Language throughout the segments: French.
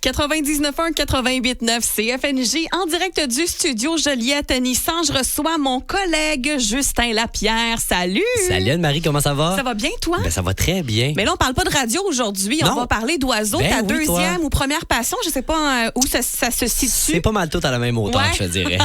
99.1, 88.9 CFNJ, en direct du studio Joliette à Nissan. Je reçois mon collègue Justin Lapierre. Salut! Salut Anne-Marie, comment ça va? Ça va bien, toi? Ben, ça va très bien. Mais là, on parle pas de radio aujourd'hui. On va parler d'oiseaux. Ben ta oui, deuxième toi. ou première passion, je sais pas où ça se situe. C'est pas mal tout à la même hauteur, Ouais. je te dirais.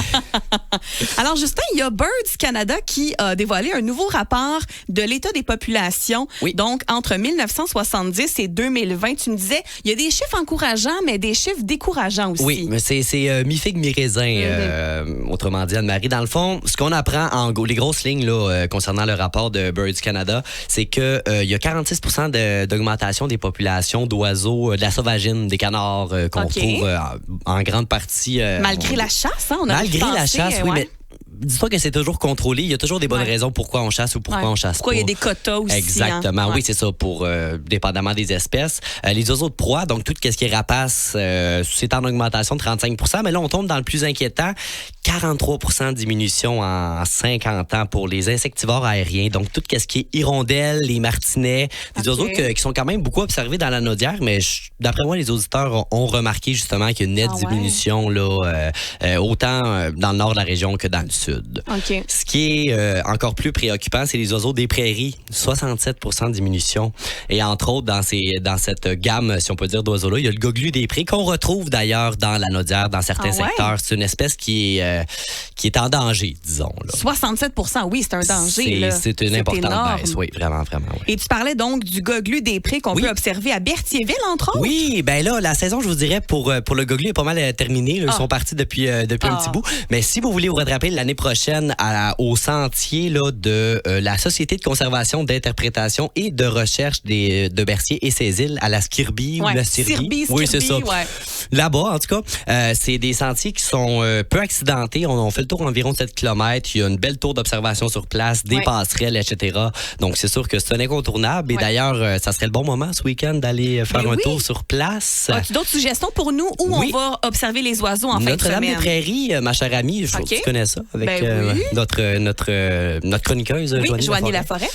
Alors, Justin, il y a Birds Canada qui a dévoilé un nouveau rapport de l'état des populations. Oui. Donc, entre 1970 et 2020, tu me disais, il y a des chiffres encourageants, mais des chiffres décourageants aussi. Oui, mais c'est mi-figue, mi-raisin, autrement dit, Anne-Marie. Dans le fond, ce qu'on apprend en les grosses lignes là, concernant le rapport de Birds Canada, c'est que il y a 46 d'augmentation des populations d'oiseaux, de la sauvagine, des canards qu'on retrouve en grande partie. Malgré la chasse, hein? On a Malgré la pensé, chasse, oui, ouais. mais dis-toi que c'est toujours contrôlé. Il y a toujours des bonnes raisons pourquoi on chasse ou pourquoi on chasse pourquoi pas. il y a des quotas aussi. Exactement, hein? oui, c'est ça, pour dépendamment des espèces. Les oiseaux de proie, donc tout ce qui est rapace, c'est en augmentation de 35 %, mais là, on tombe dans le plus inquiétant, 43 % de diminution en 50 ans pour les insectivores aériens. Donc, tout ce qui est hirondelles, les martinets, des oiseaux qui sont quand même beaucoup observés dans la Naudière, mais d'après moi, les auditeurs ont remarqué justement qu'il y a une nette diminution là, autant dans le nord de la région que dans le sud. OK. Ce qui est encore plus préoccupant, c'est les oiseaux des prairies. 67 % de diminution. Et entre autres, dans cette gamme, si on peut dire, d'oiseaux-là, il y a le goglu des prés qu'on retrouve d'ailleurs dans la Naudière, dans certains secteurs. C'est une espèce qui est en danger, disons. Là. 67 % oui, c'est un danger. Là. C'est une importante énorme. baisse, oui, vraiment, vraiment. Oui. Et tu parlais donc du goglu des prés qu'on peut observer à Berthierville, entre autres? Oui, ben là, la saison, je vous dirais, pour le goglu est pas mal terminée. Là. Ils sont partis depuis un petit bout. Mais si vous voulez vous rattraper l'année prochaine au sentier là, de la Société de conservation, d'interprétation et de recherche de Berthier et ses îles à la Skirby ou la Sirbie. Oui, c'est ça. Ouais. Là-bas, en tout cas, c'est des sentiers qui sont peu accidentés. On fait le tour environ de 7 km. Il y a une belle tour d'observation sur place, des passerelles, etc. Donc, c'est sûr que c'est un incontournable. Et d'ailleurs, ça serait le bon moment ce week-end d'aller faire un tour sur place. As-tu d'autres suggestions pour nous où on va observer les oiseaux en fin de Notre-Dame semaine? des Prairies, ma chère amie, je tu connais ça, avec notre chroniqueuse, Joanie Laforêt.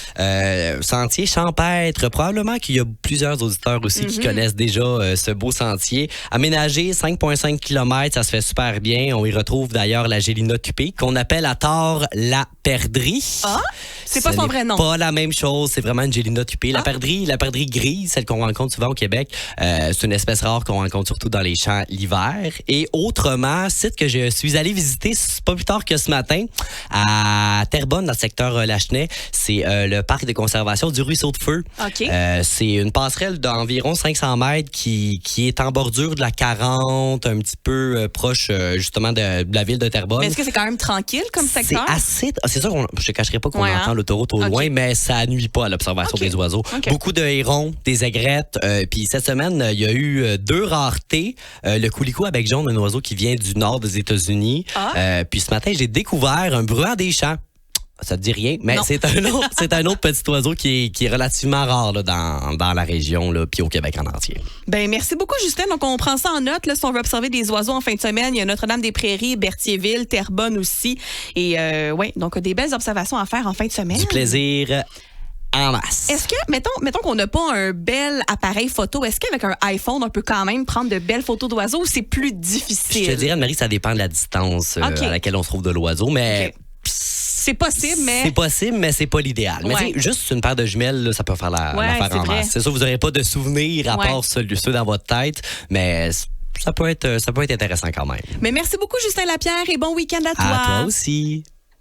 Sentier champêtre. Probablement qu'il y a plusieurs auditeurs aussi qui connaissent déjà ce beau sentier. Aménagé, 5,5 km, ça se fait super bien. On y retrouve d'ailleurs la Gélina tupée, qu'on appelle à tort la perdrix. Ah, c'est pas son vrai nom. Pas la même chose, c'est vraiment une Gélina tupée. La perdrix grise, celle qu'on rencontre souvent au Québec, c'est une espèce rare qu'on rencontre surtout dans les champs l'hiver. Et autrement, site que je suis allé visiter, c'est pas plus tard que ce matin, à Terrebonne, dans le secteur Lachenay, c'est le parc de conservation du Ruisseau de Feu. OK. C'est une passerelle d'environ 500 mètres qui est en bordure de la 40, un petit peu proche justement de la ville de Terrebonne. Mais est-ce que c'est quand même tranquille comme secteur? C'est sûr, je te cacherai pas qu'on entend l'autoroute au loin, mais ça nuit pas à l'observation des oiseaux. Beaucoup de hérons, des aigrettes. Puis cette semaine, il y a eu 2 raretés. Le coulicou à bec jaune, un oiseau qui vient du nord des États-Unis. Puis ce matin, j'ai découvert un bruant des champs. Ça te dit rien, mais c'est un autre petit oiseau qui est relativement rare là, dans la région, là, puis au Québec en entier. Ben merci beaucoup, Justin. Donc, on prend ça en note. Là, si on veut observer des oiseaux en fin de semaine, il y a Notre-Dame-des-Prairies, Berthierville, Terrebonne aussi. Et donc des belles observations à faire en fin de semaine. Du plaisir en masse. Est-ce que, mettons qu'on n'a pas un bel appareil photo, est-ce qu'avec un iPhone, on peut quand même prendre de belles photos d'oiseaux ou c'est plus difficile? Je te dirais, Anne-Marie, ça dépend de la distance à laquelle on se trouve de l'oiseau, mais... C'est possible, mais... C'est possible, mais c'est pas l'idéal. Mais juste une paire de jumelles, là, ça peut faire l'affaire en masse. C'est sûr, vous n'aurez pas de souvenirs à part ceux dans votre tête, mais ça peut être intéressant quand même. Mais merci beaucoup, Justin Lapierre, et bon week-end à toi. À toi aussi.